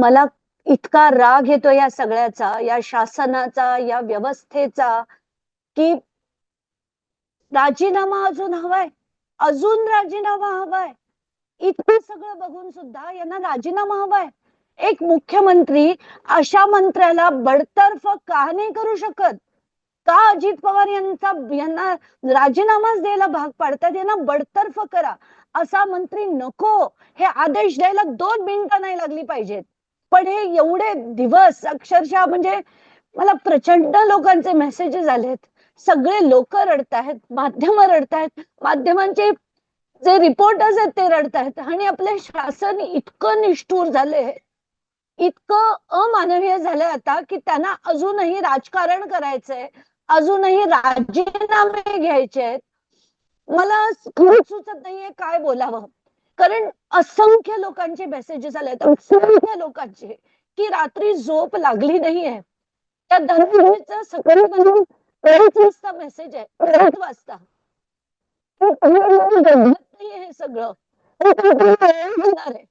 मला इतका राग येतो या सगळ्याचा, या शासनाचा, या व्यवस्थेचा, की राजीनामा अजून हवाय, अजून राजीनामा हवाय. इतकं सगळं बघून सुद्धा यांना राजीनामा हवाय. एक मुख्यमंत्री अशा मंत्र्याला बडतर्फ का नाही करू शकत? का अजित पवार यांना राजीनामाच द्यायला भाग पाडतात? यांना बडतर्फ करा, असा मंत्री नको, हे आदेश द्यायला 2 मिनिटं नाही लागली पाहिजेत. पण हे एवढे दिवस अक्षरशः म्हणजे मला प्रचंड लोकांचे मेसेजेस आलेत. सगळे लोक रडतायत, माध्यम रडतायत, माध्यमांचे जे रिपोर्टर्स आहेत ते रडतायत आणि आपले शासन इतकं निष्ठुर झाले, इतकं अमानवीय झालंय आता, की त्यांना अजूनही राजकारण करायचंय, अजूनही राजीनामे घ्यायचे. मला खरंच सुचत नाहीये काय बोलावं. कारण असंख्य लोकांचे मेसेजेस आलेत, असंख्य लोकांचे, की रात्री झोप लागली नाहीये. त्या धनंजयचा सकाळी म्हणून 2:30 वाजता मेसेज आहे, 2:30 वाजता. नाहीये हे सगळं. होणार आहे.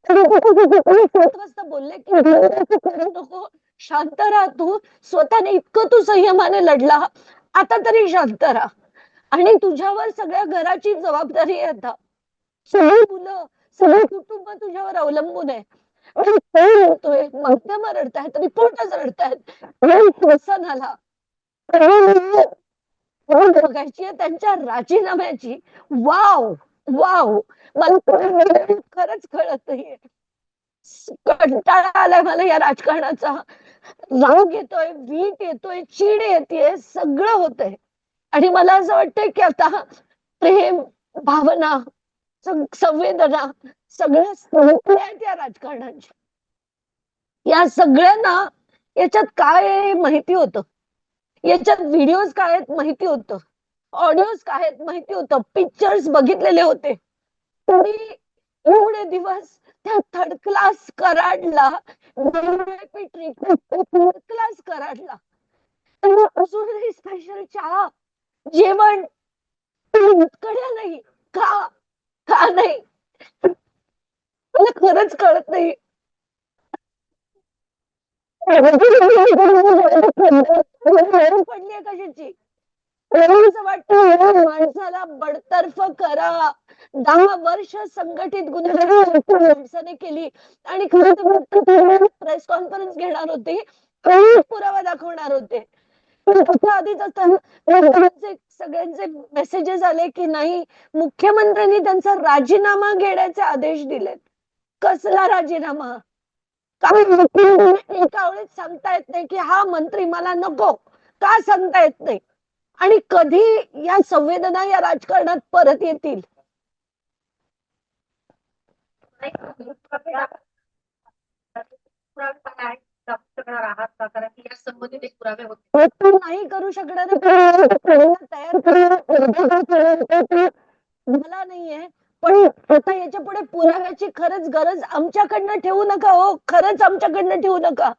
7 वाजता बोलले की करू नको, शांत राहा तू. स्वतःने इतकं तू संयमाने लढला, आता तरी शांत राहा. आणि तुझ्यावर सगळ्या घराची जबाबदारी आहे आता. सगळी मुलं, सगळं कुटुंब तुझ्यावर अवलंबून आहे. आणि तो रडतोय, माध्यम रडतायत, रिपोर्टर्स रडतायत, शासनाला बघायची त्यांच्या राजीनाम्याची. वाव वाव, मला खरंच कळत नाहीये. कंटाळा आलाय मला या राजकारणाचा. राग येतोय, वीट येतोय, चीड येतेय, सगळं होतंय. आणि मला असं वाटतंय की आता प्रेम, भावना, संवेदना सगळ्या संपल्या या राजकारणाच्या. या सगळ्यांना याच्यात काय आहे माहिती होतं, याच्यात व्हिडिओज काय आहेत माहिती होतं, ऑडिओज काय आहेत माहिती होतं, पिक्चर्स बघितलेले होते. तरी एवढे दिवस त्या थर्ड क्लास कराडला, थर्ड क्लास कराडला अजूनही स्पेशल चहा, जेवण कडे नाही का? का नाही? मला खरंच कळत नाही. पडली कशाची? असं वाटतं माणसाला बडतर्फ करा. 10 वर्ष संघटित गुन्हेगारी माणसाने केली आणि खरं तर प्रेस कॉन्फरन्स घेणार होते, पुरावा दाखवणार होते. त्याच्या आधीच सगळ्यांचे मेसेजेस आले की नाही, मुख्यमंत्र्यांनी त्यांचा राजीनामा घेण्याचे आदेश दिलेत. कसला राजीनामा? काय एका वेळेस सांगता येत नाही की हा मंत्री मला नको, का सांगता येत नाही? आणि कधी या संवेदना या राजकारणात परत येतील? नाही करू शकणार तयार मला नाहीये. पण आता याच्या पुढे पुराव्याची खरंच गरज आमच्याकडनं ठेवू नका हो, खरंच आमच्याकडनं ठेवू नका.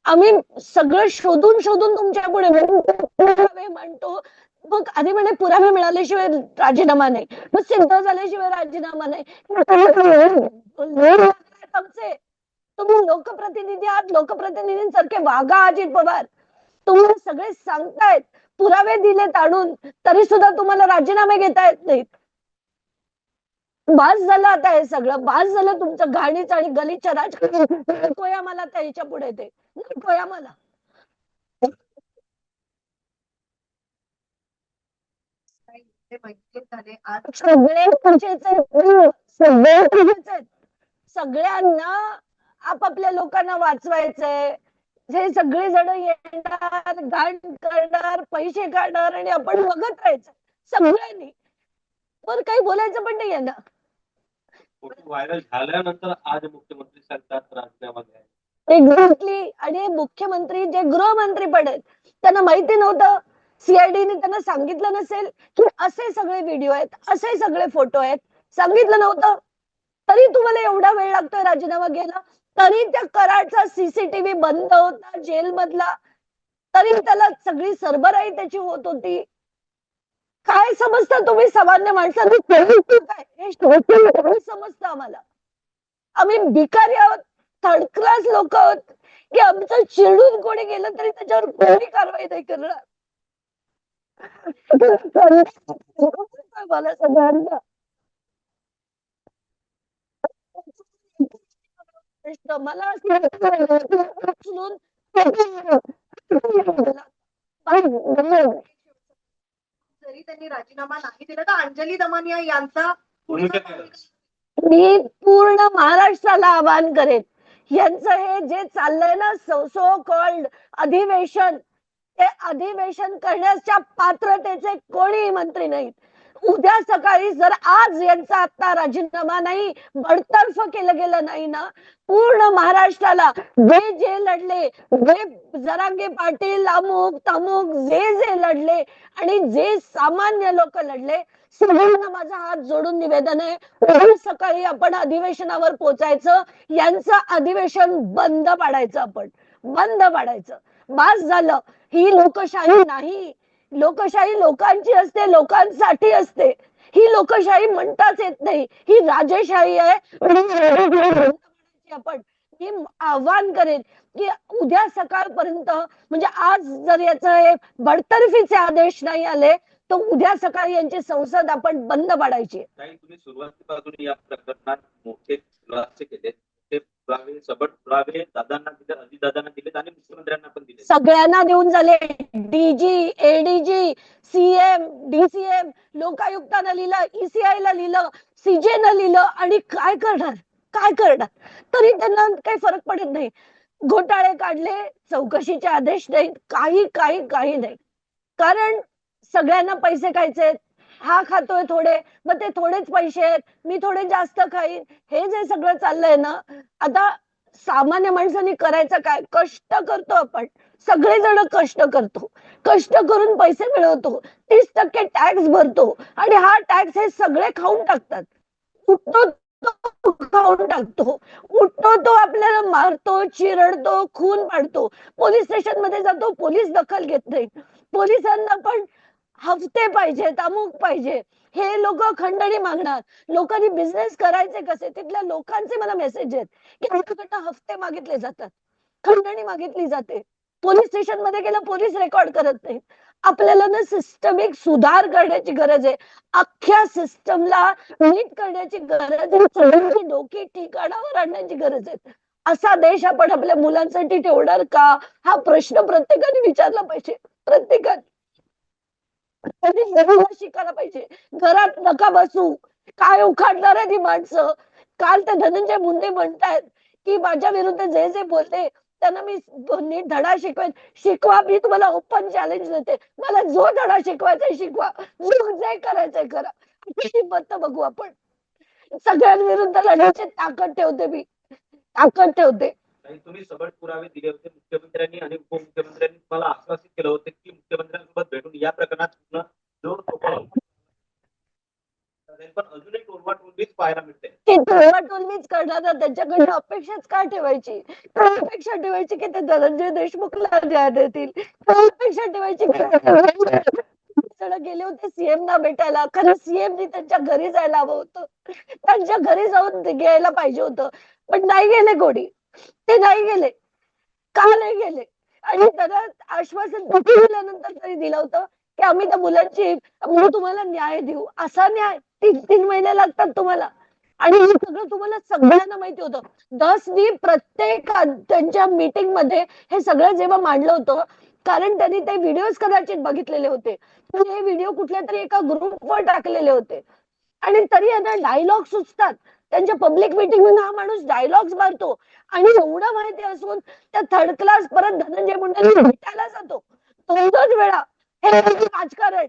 आम्ही सगळं शोधून शोधून तुमच्या पुढे पुरावे मांडतो. मग आधी म्हणे पुरावे मिळाल्याशिवाय राजीनामा नाही, मग सिद्ध झाल्याशिवाय राजीनामा नाही. आमचे तुम्ही लोकप्रतिनिधी आहात, लोकप्रतिनिधींसारखे वागा अजित पवार. तुम्हाला सगळे सांगतायत, पुरावे दिलेत आणून, तरी सुद्धा तुम्हाला राजीनामे घेता येत नाहीत. बास झालं आता हे सगळं, बास झालं तुमचं घाणीच आणि गलिच्छ राजकारण. नकोय आम्हाला त्याच्या पुढे ते, नकोय आम्हाला. सगळ्यांना आपापल्या लोकांना वाचवायचंय. हे सगळे जण येणार, घाण करणार, पैसे काढणार आणि आपण बघत राहायचं सगळ्यांनी. पण काही बोलायचं पण नाही यांना. व्हायरल झाल्यानंतर आज मुख्यमंत्री सांगतात राजीनामा घ्यायचा. एक्झॅक्टली. आणि मुख्यमंत्री जे गृहमंत्री पण आहेत, त्यांना माहिती नव्हतं, सीआयडीने त्यांना सांगितलं नसेल की असे सगळे व्हिडिओ आहेत, असे सगळे फोटो आहेत, सांगितलं नव्हतं, तरी तुम्हाला एवढा वेळ लागतोय राजीनामा घ्यायला. तरी त्या कराडचा सीसीटीव्ही बंद होता जेल मधला, तरी त्याला सगळी सरबराई त्याची होत होती. काय समजतं तुम्ही सामान्य माणसांनी? काय हे समजतं आम्हाला. आम्ही भिकारी आहोत थर्ड क्लास लोक आहोत की आमचं चिडून कोणी गेलं तरी त्याच्यावर कोणी कारवाई नाही करणार. मला सगळ्यांना मला उचलून जरी त्यांनी राजीनामा नाही दिला तर अंजली दमानिया यांचा मी पूर्ण महाराष्ट्राला आवाहन करेन, यांचं हे जे चाललंय ना सो कॉल्ड अधिवेशन, ते अधिवेशन करण्याच्या पात्रतेचे कोणीही मंत्री नाहीत. उद्या सकाळी जर आज यांचा आता राजीनामा नाही, बडतर्फ केलं गेलं नाही ना, पूर्ण महाराष्ट्राला जे लढले, जे जरांगे पाटील अमुक तमुक जे लढले आणि जे सामान्य लोक लढले, सगळ्यांना माझा हात जोडून निवेदन आहे, उद्या सकाळी आपण अधिवेशनावर पोचायचं, यांचं अधिवेशन बंद पाडायचं, आपण बंद पाडायचं. बस झालं. ही लोकशाही नाही. लोकशाही लोकांची असते, लोकांसाठी असते. ही लोकशाही म्हणताच येत नाही, ही राजेशाही आहे. आपण मी आव्हान करेन की उद्या सकाळपर्यंत, म्हणजे आज जर याचं बडतर्फीचे आदेश नाही आले तर उद्या सकाळी यांची संसद आपण बंद पाडायची. तुम्ही सुरुवातीपासून या प्रकरणात मोठे खुलासे केले, ते पुरावे सबट पुरावे दादांना दिले, अजितदादांना दिले आणि मुख्यमंत्र्यांना पण दिले, सगळ्यांना देऊन झाले. डीजी, एडीजी, सीएम, डीसीएम, लोकायुक्तांना लिहिलं, ईसीआय ला लिहिलं, सीजे ला लिहिलं, आणि काय करणार, काय करणार? तरी त्यांना काही फरक पडत नाही. घोटाळे काढले, चौकशीचे आदेश नाहीत, काही काही काही नाही. कारण सगळ्यांना पैसे खायचे, हा खातोय थोडे, मग ते थोडेच पैसे आहेत, मी थोडे जास्त खाईन, हे जे सगळं चाललंय ना, आता सामान्य माणसाने करायचं काय? कष्ट करतो आपण, सगळेजण कष्ट करतो, कष्ट करून पैसे मिळवतो, 30% टॅक्स भरतो, आणि हा टॅक्स हे सगळे खाऊन टाकतात. उठतो तो खाऊन टाकतो, उठतो तो आपल्याला मारतो, चिरडतो, खून पाडतो, पोलीस स्टेशन मध्ये जातो, पोलीस दखल घेत नाही. पोलिसांना पण हफ्ते पाहिजेत, अमुक पाहिजे, हे लोक खंडणी मागणार. लोकांनी बिझनेस करायचे कसे? तिथल्या लोकांचे मला मेसेज आहेत की लोकांकडनं हफ्ते मागितले जातात, खंडणी मागितली जाते. पोलीस स्टेशन मध्ये गेलं, पोलीस रेकॉर्ड करत नाहीत. आपल्याला ना सिस्टमिक सुधार करण्याची गरज आहे. अख्ख्या सिस्टमला नीट करण्याची गरज आहे. सगळ्यांची डोकी ठिकाणावर आणण्याची गरज आहे. असा देश आपण आपल्या मुलांसाठी ठेवणार का? हा प्रश्न प्रत्येकाने विचारला पाहिजे. प्रत्येकाने शिकायला पाहिजे. घरात नका बसू. काय उखाडणार आहे ती माणसं? काल ते धनंजय मुंडे म्हणतायत की माझ्या विरुद्ध जे जे बोलते त्यांना मी नीट धडा शिकवेन. शिकवा, मी तुम्हाला ओपन चॅलेंज देते. मला जो धडा शिकवायचा शिकवा, जो जे करायचंय करा. किती मत बघू आपण. सगळ्यांविरुद्ध लढण्याची ताकद ठेवते मी, ताकद ठेवते. तुम्ही सबट पुरावे दिले होते मुख्यमंत्र्यांनी आणि उपमुख्यमंत्र्यांनी तुम्हाला आश्वासित केलं होतं की मुख्यमंत्र्यांसोबत भेटून या प्रकरणात पण अजूनही टोलवाटोलवीच पाहायला मिळते. ते टोलवाटोलवीच करणार, त्यांच्याकडनं अपेक्षाच का ठेवायची? अपेक्षा ठेवायची की ते धनंजय देशमुखला न्याय देतील, अपेक्षा ठेवायची गेले होते सीएम ना भेटायला. खरं सीएमनी त्यांच्या घरी जायला हवं होतं, त्यांच्या घरी जाऊन घ्यायला पाहिजे होतं, पण नाही गेले कोणी. ते नाही गेले. का नाही गेले? आणि त्यांना आश्वासन दिल्यानंतर तरी दिलं होतं की आम्ही त्या मुलांची तुम्हाला न्याय देऊ. असा न्याय 3-3 महिने लागतात तुम्हाला, आणि हे सगळं तुम्हाला सगळ्यांना माहिती होतं. दसनी प्रत्येक त्यांच्या मीटिंग मध्ये हे सगळं जेव्हा मांडलं होतं, कारण त्यांनी ते व्हिडिओ कदाचित बघितलेले होते, हे व्हिडिओ कुठल्या तरी एका ग्रुपवर टाकलेले होते, आणि तरी यांना डायलॉग सुचतात. त्यांच्या पब्लिक मीटिंग मध्ये हा माणूस डायलॉग्स मारतो, आणि एवढं माहिती असून त्या थर्ड क्लास परत धनंजय मुंडे भेटायला जातो 2-2 वेळा. हे राजकारण.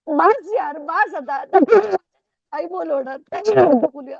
बस यार, बस आता. काही बोलवणार, बोलूया.